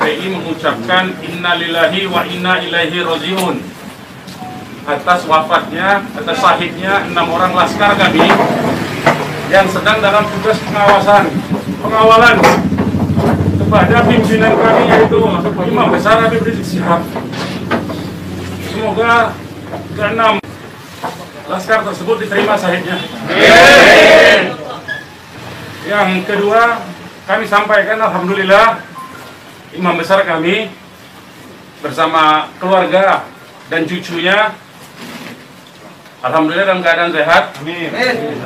FPI mengucapkan innalillahi wa inna ilaihi rajiun atas wafatnya, atas syahidnya 6 orang laskar kami yang sedang dalam tugas pengawalan kepada pimpinan kami, yaitu Imam Besar Habib Rizik Syihab. Semoga ke-6 laskar tersebut diterima syahidnya. Yang kedua, kami sampaikan alhamdulillah Imam Besar kami bersama keluarga dan cucunya alhamdulillah dalam keadaan sehat. Amin.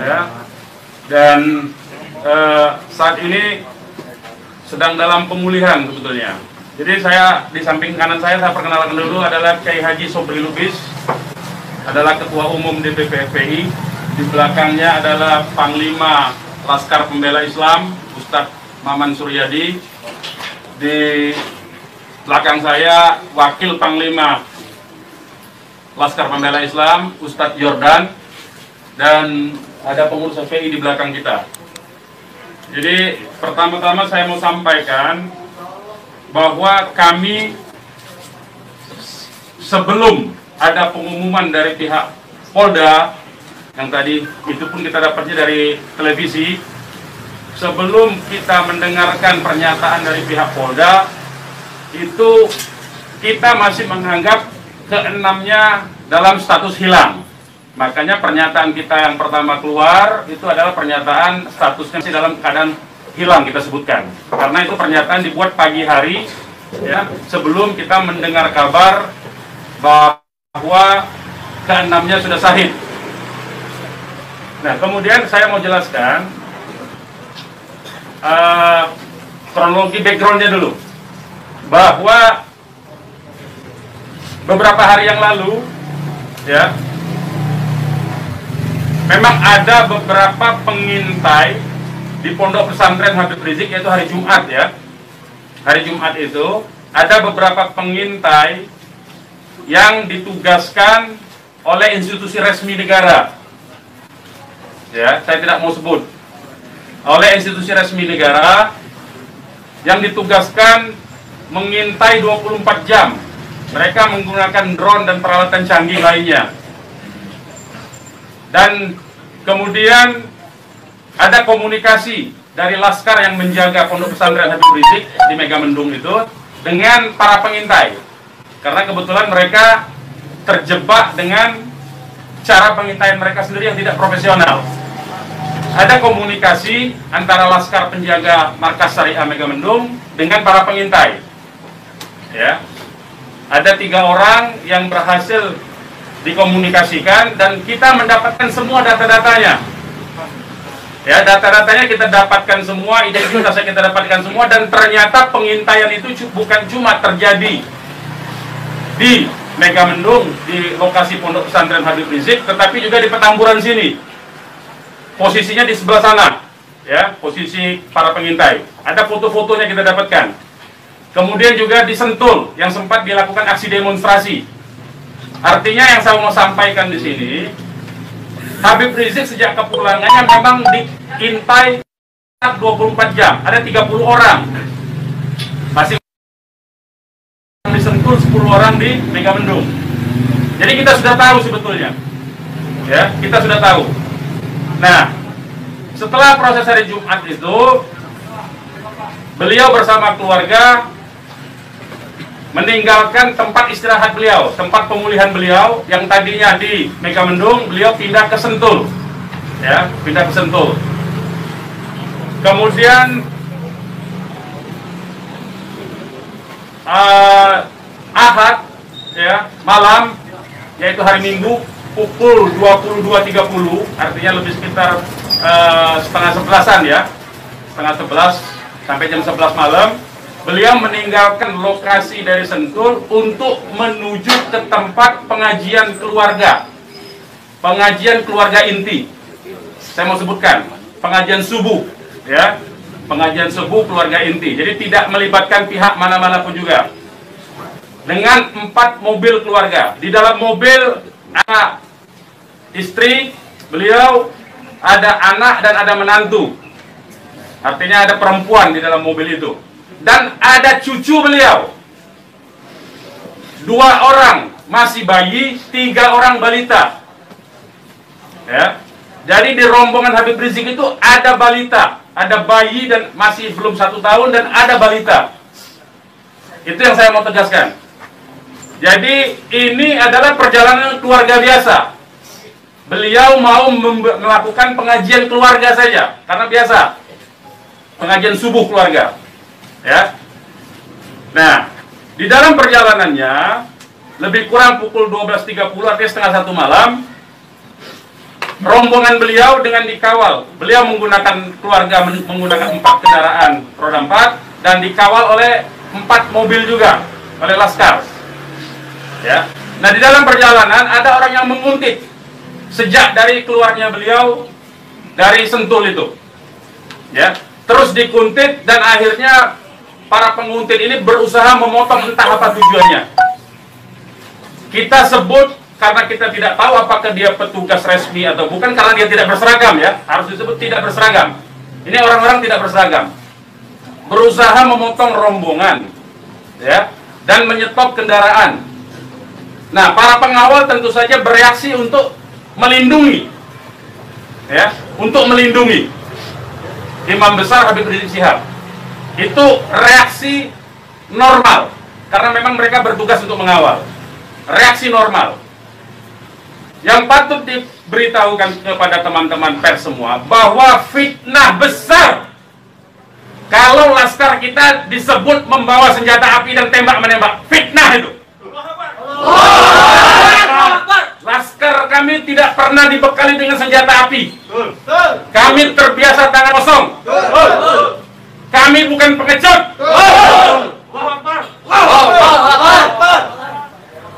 Ya. Dan saat ini sedang dalam pemulihan sebetulnya. Jadi saya di samping kanan saya perkenalkan dulu adalah Kiai Haji Sobri Lubis, adalah Ketua Umum DPP FPI. Di belakangnya adalah Panglima Laskar Pembela Islam Ustadz Maman Suryadi. Di belakang saya Wakil Panglima Laskar Pembela Islam Ustadz Yordan, dan ada pengurus FPI di belakang kita. Jadi pertama-tama saya mau sampaikan bahwa kami sebelum ada pengumuman dari pihak Polda, yang tadi itu pun kita dapatnya dari televisi, sebelum kita mendengarkan pernyataan dari pihak Polda, itu kita masih menganggap ke-6-nya dalam status hilang. Makanya pernyataan kita yang pertama keluar itu adalah pernyataan statusnya masih dalam keadaan hilang, kita sebutkan. Karena itu pernyataan dibuat pagi hari, ya, sebelum kita mendengar kabar bahwa ke-6-nya sudah syahid. Nah, kemudian saya mau jelaskan kronologi backgroundnya dulu, bahwa beberapa hari yang lalu, ya, memang ada beberapa pengintai di Pondok Pesantren Habib Rizik, yaitu hari Jumat, ya. Hari Jumat itu ada beberapa pengintai yang ditugaskan oleh institusi resmi negara. Ya, saya tidak mau sebut. Oleh institusi resmi negara yang ditugaskan mengintai 24 jam. Mereka menggunakan drone dan peralatan canggih lainnya. Dan kemudian ada komunikasi dari laskar yang menjaga Pondok Pesantren Habib Rizik di Megamendung itu dengan para pengintai. Karena kebetulan mereka terjebak dengan cara pengintaian mereka sendiri yang tidak profesional. Ada komunikasi antara laskar penjaga markas Syariah Megamendung dengan para pengintai. Ya. Ada 3 orang yang berhasil dikomunikasikan dan kita mendapatkan semua data-datanya. Ya, data-datanya kita dapatkan semua, identitasnya kita dapatkan semua, dan ternyata pengintaian itu bukan cuma terjadi di Megamendung, di lokasi Pondok Pesantren Habib Rizik, tetapi juga di Petamburan sini. Posisinya di sebelah sana, ya, posisi para pengintai. Ada foto-fotonya kita dapatkan. Kemudian juga di Sentul yang sempat dilakukan aksi demonstrasi. Artinya yang saya mau sampaikan di sini, Habib Rizik sejak kepulangannya memang diintai 24 jam. Ada 30 orang. Masih di Sentul, 10 orang di Megamendung. Jadi kita sudah tahu sebetulnya. Ya, kita sudah tahu. Nah, setelah proses hari Jumat itu, beliau bersama keluarga meninggalkan tempat istirahat beliau, tempat pemulihan beliau yang tadinya di Megamendung, beliau pindah ke Sentul, ya, pindah ke Sentul. Kemudian Ahad, ya, malam, yaitu hari Minggu, pukul 22.30, artinya lebih sekitar setengah 11-an, ya, setengah 11 sampai jam 11 malam, beliau meninggalkan lokasi dari Sentul untuk menuju ke tempat pengajian keluarga inti. Saya mau sebutkan, pengajian subuh, ya, pengajian subuh keluarga inti. Jadi tidak melibatkan pihak mana-mana pun juga. Dengan 4 mobil keluarga. Di dalam mobil ada istri beliau, ada anak dan ada menantu. Artinya ada perempuan di dalam mobil itu. dan ada cucu beliau. 2 orang masih bayi, 3 orang balita. Ya. Jadi di rombongan Habib Rizik itu ada balita, ada bayi dan masih belum 1 tahun dan ada balita. Itu yang saya mau tegaskan. Jadi ini adalah perjalanan keluarga biasa. Beliau mau melakukan pengajian keluarga saja, karena biasa pengajian subuh keluarga. Ya. Nah, di dalam perjalanannya lebih kurang pukul 12.30, artinya setengah 1 malam, rombongan beliau dengan dikawal. Beliau menggunakan keluarga menggunakan 4 kendaraan roda 4 dan dikawal oleh 4 mobil juga oleh laskar. Ya. Nah, di dalam perjalanan ada orang yang menguntit sejak dari keluarnya beliau dari Sentul itu. Ya, terus dikuntit dan akhirnya para penguntit ini berusaha memotong, entah apa tujuannya. Kita sebut karena kita tidak tahu apakah dia petugas resmi atau bukan, karena dia tidak berseragam, ya. Harus disebut tidak berseragam. Ini orang-orang tidak berseragam. Berusaha memotong rombongan, ya, dan menyetop kendaraan. Nah, para pengawal tentu saja bereaksi untuk melindungi, ya, untuk melindungi Imam Besar Habib Rizik Syihab. Itu reaksi normal, karena memang mereka bertugas untuk mengawal. Reaksi normal. Yang patut diberitahukan kepada teman-teman pers semua, bahwa fitnah besar kalau laskar kita disebut membawa senjata api dan tembak-menembak. Fitnah itu. Laskar kami tidak pernah dibekali dengan senjata api. Kami terbiasa tangan kosong. Kami bukan pengecut.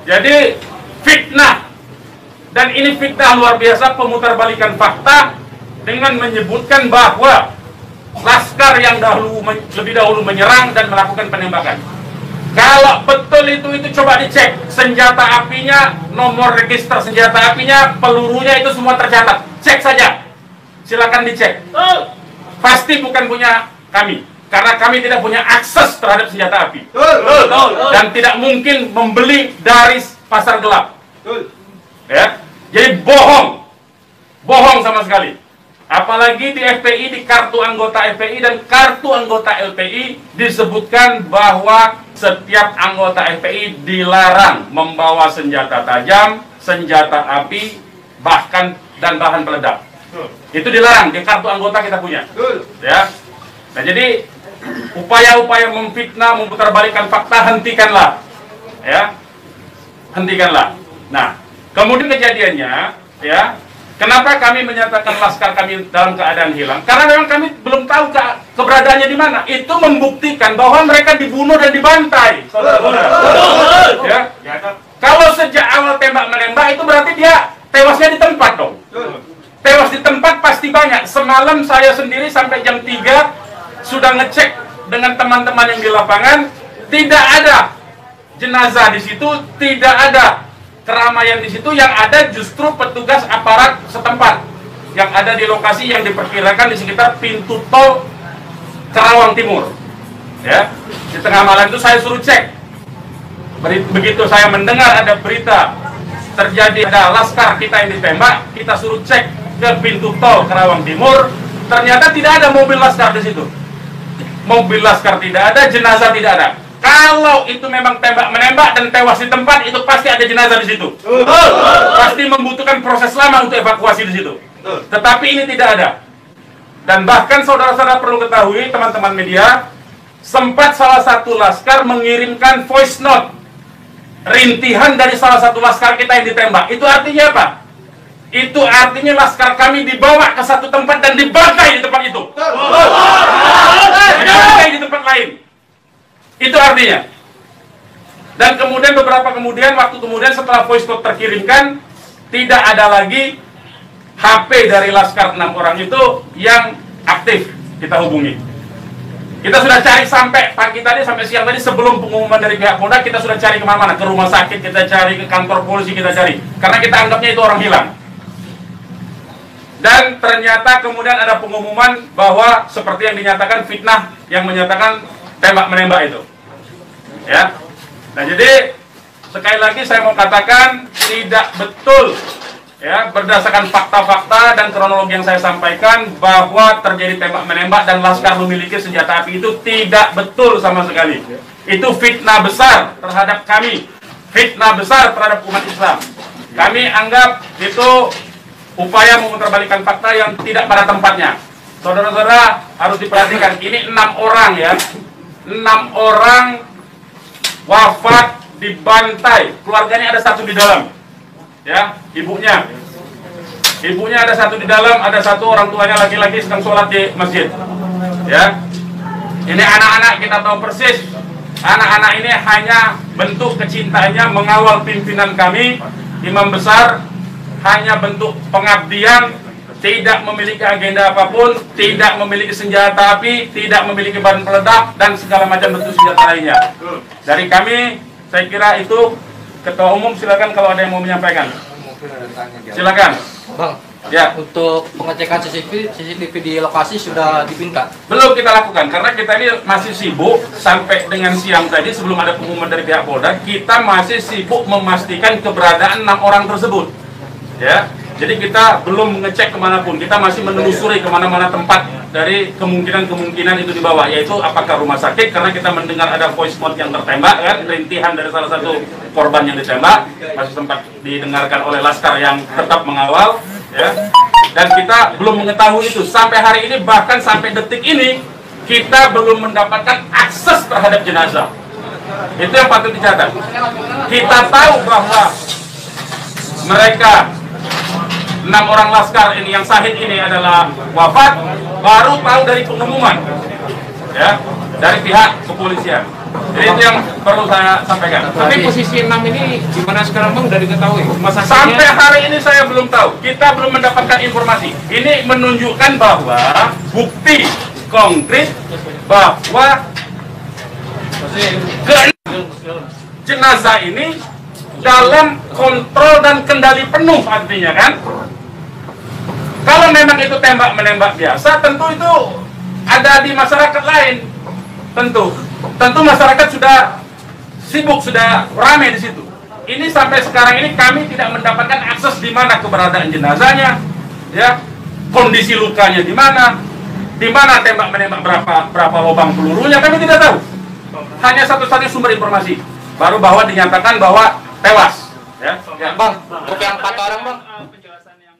Jadi fitnah, dan ini fitnah luar biasa, pemutarbalikan fakta dengan menyebutkan bahwa laskar yang lebih dahulu menyerang dan melakukan penembakan. Kalau betul itu coba dicek senjata apinya, nomor register senjata apinya, pelurunya itu semua tercatat. Cek saja, silakan dicek. Pasti bukan punya kami, karena kami tidak punya akses terhadap senjata api dan tidak mungkin membeli dari pasar gelap. Ya, jadi bohong sama sekali. Apalagi di FPI, di kartu anggota FPI dan kartu anggota LPI disebutkan bahwa setiap anggota FPI dilarang membawa senjata tajam, senjata api, bahkan dan bahan peledak. Itu dilarang, di kartu anggota kita punya. Ya. Nah, jadi upaya-upaya memfitnah, memutarbalikkan fakta, hentikanlah. Ya. Hentikanlah. Nah, kemudian kejadiannya, ya, kenapa kami menyatakan laskar kami dalam keadaan hilang? Karena memang kami belum tahu keberadaannya di mana. Itu membuktikan bahwa mereka dibunuh dan dibantai, saudara-saudara. Ya. Kalau sejak awal tembak-menembak itu berarti dia tewasnya di tempat dong. Tewas di tempat pasti banyak. Semalam saya sendiri sampai jam 3 sudah ngecek dengan teman-teman yang di lapangan, tidak ada jenazah di situ, tidak ada keramaian di situ. Yang ada justru petugas aparat setempat yang ada di lokasi yang diperkirakan di sekitar pintu tol Karawang Timur. Ya, di tengah malam itu saya suruh cek. Begitu saya mendengar ada berita terjadi ada laskar kita yang ditembak, kita suruh cek ke pintu tol Karawang Timur. Ternyata tidak ada mobil laskar di situ. Mobil laskar tidak ada, jenazah tidak ada. Kalau itu memang tembak-menembak dan tewas di tempat, itu pasti ada jenazah di situ. Pasti membutuhkan proses lama untuk evakuasi di situ. Tetapi ini tidak ada. Dan bahkan saudara-saudara perlu ketahui, teman-teman media, sempat salah satu laskar mengirimkan voice note rintihan dari salah satu laskar kita yang ditembak. Itu artinya apa? Itu artinya laskar kami dibawa ke satu tempat dan dibantai di tempat itu. Dibantai di tempat lain. Itu artinya. Dan kemudian waktu kemudian setelah voice note terkirimkan, tidak ada lagi HP dari laskar 6 orang itu yang aktif kita hubungi. Kita sudah cari sampai pagi tadi, sampai siang tadi, sebelum pengumuman dari pihak Polda, kita sudah cari kemana-mana. Ke rumah sakit kita cari, ke kantor polisi kita cari. Karena kita anggapnya itu orang hilang. Dan ternyata kemudian ada pengumuman bahwa seperti yang dinyatakan fitnah, yang menyatakan tembak menembak itu. Ya. Nah, jadi sekali lagi saya mau katakan tidak betul ya, berdasarkan fakta-fakta dan kronologi yang saya sampaikan bahwa terjadi tembak menembak dan Laskar memiliki senjata api itu tidak betul sama sekali. Itu fitnah besar terhadap kami, fitnah besar terhadap umat Islam. Kami anggap itu upaya memutarbalikkan fakta yang tidak pada tempatnya. Saudara-saudara harus diperhatikan, ini 6 orang ya, 6 orang wafat dibantai, keluarganya ada 1 di dalam. Ya, ibunya ada 1 di dalam, ada 1 orang tuanya laki-laki sedang sholat di masjid. Ya, ini anak-anak kita tahu persis. Anak-anak ini hanya bentuk kecintaannya mengawal pimpinan kami, imam besar, hanya bentuk pengabdian, tidak memiliki agenda apapun, tidak memiliki senjata api, tidak memiliki bahan peledak dan segala macam bentuk senjata lainnya. Dari kami, saya kira itu. Ketua Umum silakan kalau ada yang mau menyampaikan. Silakan. Bang, ya. Untuk pengecekan CCTV di lokasi sudah dipinta? Belum kita lakukan karena kita ini masih sibuk sampai dengan siang tadi sebelum ada pengumuman dari pihak Polda, kita masih sibuk memastikan keberadaan 6 orang tersebut. Ya, jadi kita belum mengecek kemanapun, kita masih menelusuri kemana-mana tempat dari kemungkinan-kemungkinan itu dibawa, yaitu apakah rumah sakit, karena kita mendengar ada voice note yang tertembak kan, rintihan dari salah satu korban yang ditembak, masih sempat didengarkan oleh Laskar yang tetap mengawal, ya. Dan kita belum mengetahui itu sampai hari ini, bahkan sampai detik ini kita belum mendapatkan akses terhadap jenazah. Itu yang patut dicatat. Kita tahu bahwa mereka 6 orang Laskar ini yang syahid ini adalah wafat, baru tahu dari pengumuman ya, dari pihak kepolisian. Jadi itu yang perlu saya sampaikan. Tapi posisi 6 ini di mana sekarang Bang, udah diketahui? Sampai hari ini saya belum tahu. Kita belum mendapatkan informasi. Ini menunjukkan bahwa bukti konkret bahwa jenazah ini dalam kontrol dan kendali penuh, artinya kan. Kalau memang itu tembak menembak biasa, tentu itu ada di masyarakat lain. Tentu masyarakat sudah sibuk, sudah ramai di situ. Ini sampai sekarang ini kami tidak mendapatkan akses di mana keberadaan jenazahnya, ya, kondisi lukanya di mana tembak menembak, berapa lubang pelurunya, kami tidak tahu. Hanya satu-satunya sumber informasi baru bahwa dinyatakan bahwa tewas. Ya, Bang, untuk yang 4 orang Bang. Penjelasannya